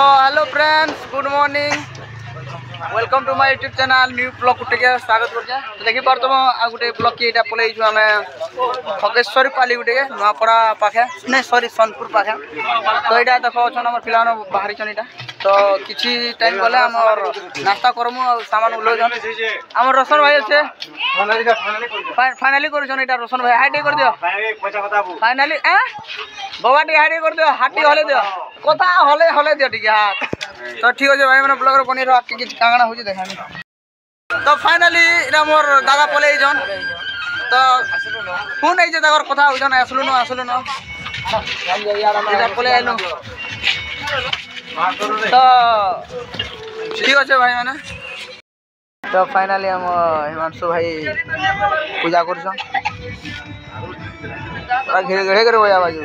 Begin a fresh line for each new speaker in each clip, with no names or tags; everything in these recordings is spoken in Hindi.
तो hello friends, good morning, welcome to my YouTube channel new blog गुटे स्वागत कर। तो देखी पार तुम आ गए ब्लॉग की यहाँ पलैचु आम खगेश्वरी पाली गुटे नुआपड़ा पाखे नहीं सॉरी सोनपुर पाखे। तो यहाँ देख अच्छा आम पिला बाहरी यहाँ तो किसी टाइम गले आम नास्ता करमु सामान उल्लौन आम रोशन भाई अच्छे फाइनाली कर रोशन भाई हाई कर दियो फाइनाली बाबा टी हाई कर दियो हाटी हले दियो कथा हले हले दियो टी हाथ। तो ठीक अच्छे भाई मैंने ब्लॉगर बनी रहा कि कांगना हो देखा। तो फाइनाली इना मोर दादा पले जन तो फोन आई जे दागर कथा होजन आसलु न इटा पले आइलो। तो ठीक अच्छे भाई मैंने तो फाइनाली हम हिमांशु भाई पूजा कर घेरे घेरे करे बजा बाजू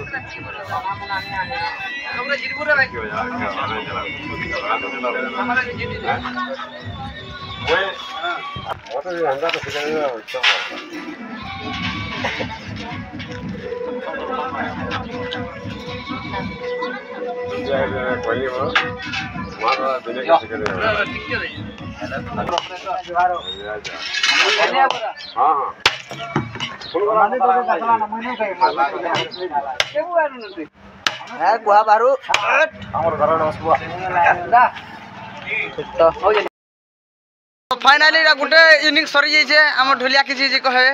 गुहा बारू फाइनाली गुटे इनिंग सरी जाइए आम ढोलिया किसी कहे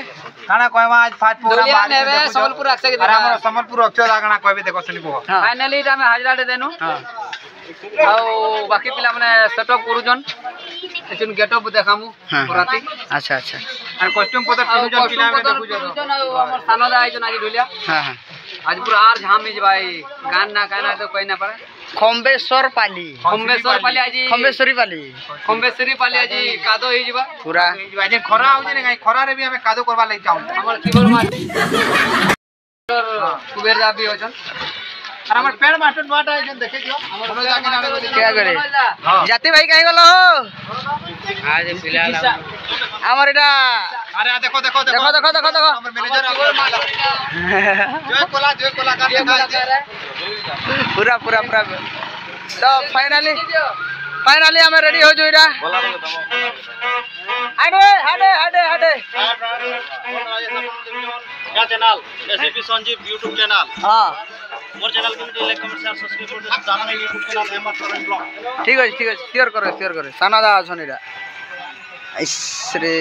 काना कहबा आज फास्ट प्रोग्राम
नेबे संबलपुर अक्षय के
अरे हमर संबलपुर अक्षय काना कहबे देखो सुनी बो
फाइनाली इटा में हाजरा दे देनु आ बाकी पिला माने सेटअप करूजन एचन गेटअप देखामु राती। अच्छा अच्छा
और कॉस्ट्यूम पतर पिनुजन पिला में देखु
जन हमर सानदा आइजन आज ढोलिया। हां हां आज पूरा आर झाम में भाई गान ना कहना तो कोई ना पारे खम्बेश्वर पाली खम्बेश्वरी पाली आज कादो हो जिबा पूरा
आज खरा हो जे नै खरा रे भी हमें कादो करबा लई चाहू
हमर कीबोर्ड मास्टर कुबेर दा भी होजन
और हमर पेड़ मास्टर नोटा है देखे दियो हमर जाके ना
क्या करे जाति भाई काहे गलो आज फिलहाल हमर एटा
अरे देखो देखो
देखो देखो देखो देखो
हमर मैनेजर जय कोला कर दिखा
पूरा पूरा पूरा। तो फाइनली हमें रेडी हो जोइरा हटे हटे हटे हटे
क्या channel SP Sanjeev YouTube channel.
हां
मोर चैनल को लाइक कमेंट शेयर सब्सक्राइब कर दे दाना YouTube channel MR current blog.
ठीक है शेयर करे सानादा छनीरा इसरे।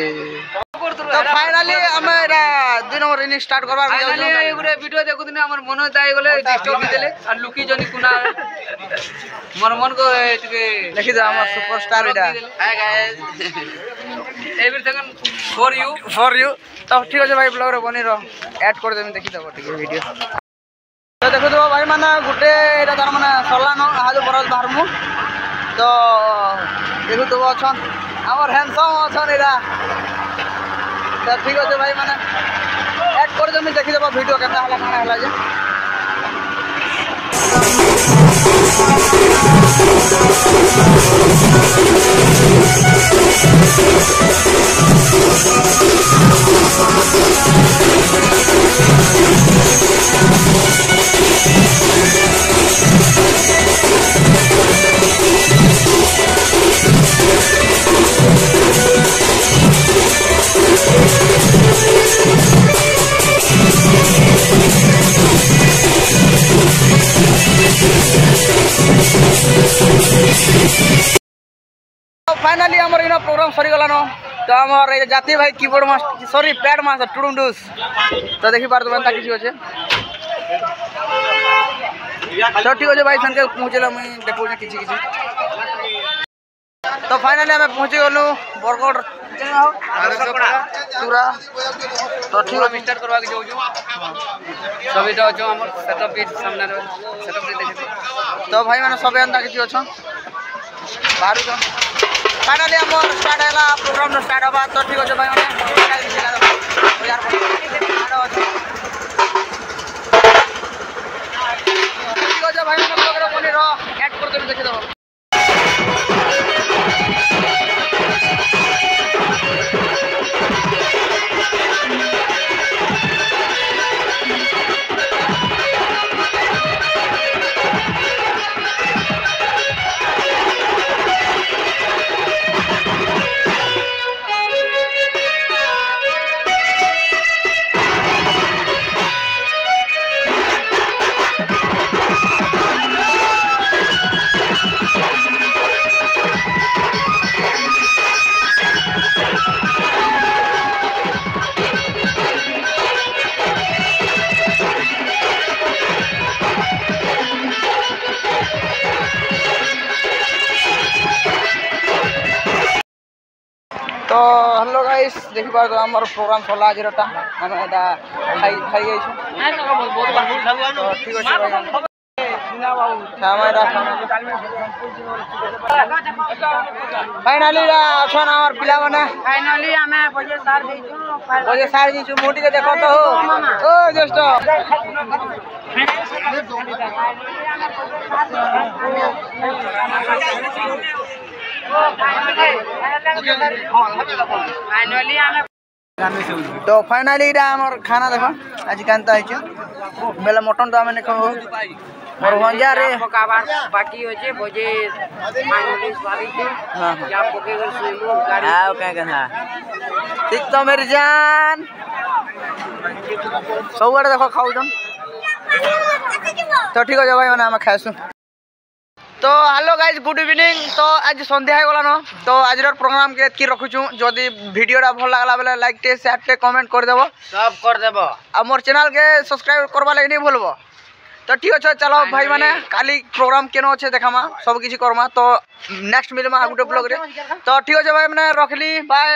तो फाइनली हमें दिन और इनिंग स्टार्ट करबा फाइनली गुरे वीडियो देखु दिन हमर मन दाई गले डिस्टर्ब देले और लुकी जनी कुना मोर मन को देखि जा हमर superstar Ida hi guys everything for you. तो ठीक है भाई ब्लॉगर बनी रहो ऐड कर देम देखि दबो ठीक है वीडियो। तो देखो तो भाई माने गुटे एटा तार माने सरला न आज बरज बाहरमु तो देखो तो अछन हमर हैंडसम अछन एरा। तो ठीक है भाई माने ऐड कर देम देखि दबो वीडियो केतना हला काना हला जे फाइनली हमर इना प्रोग्राम सरी गला न। तो हमर जाति भाई keyboard master sorry pad master टुडुंडुस तो देखि पार तुम किसी होचे। तो ठीक होचे भाई संके पहुंचला मैं देखो ना किसी किसी। तो फाइनली हमें पहुंच गलु बरगढ़ पूरा। तो ठीक है स्टार्ट करवा के जाऊ सभी तो जो हमर सेटअप भी सामने सेटअप भी देखे। तो भाई माने सब अंदा किसी अछन बाहर तो फाइनली हमर स्टार्ट हैला प्रोग्राम स्टार्ट होबा। तो ठीक है भाई माने यार ठीक है भाई माने प्रोग्राम बनी रहो ऐड कर दे देखे दबो। देखि पार हमर प्रोग्राम सरला आज रटा हम एटा खाई गइछु तो ठीक अछि भाई हमारा फाइनली अछन हमर पिला माने
फाइनली हमें बजे सार दीछु
मोटी के देखो तो ओ जस्ट
फाइनली हमें
तो फाइनली इटा हमर खाना देखो आज कांता है बेला मटन तो हमें देखो और वंजा रे
पकाबार बाकी होचे बजे फाइनली सारी के
हां
या पकेगर सुइलो गाड़ी
आओ क्या कहना ठीक तो मेरी जान सब बड़े देखो खाऊ जन तो ठीक हो जा भाई माने हम खाइसु तो हेलो गाइज गुड इवनिंग तो आज संध्या हो गला न तो आज प्रोग्राम के एतकी रखुछु जदि वीडियोटा भल लागला बेले लाइक टे शेयर टे कमेंट कर देबो
सब कर देबो
आ मोर चैनल के सब्सक्राइब करबा लागि नहीं भूलबो तो ठीक अच्छे चलो भाई माने काली प्रोग्राम केनो अच्छे देखामा सब किछि करमा तो नेक्स्ट मिलमा गुटे ब्लॉग रे तो ठीक अच्छे भाई माने रखली बाय।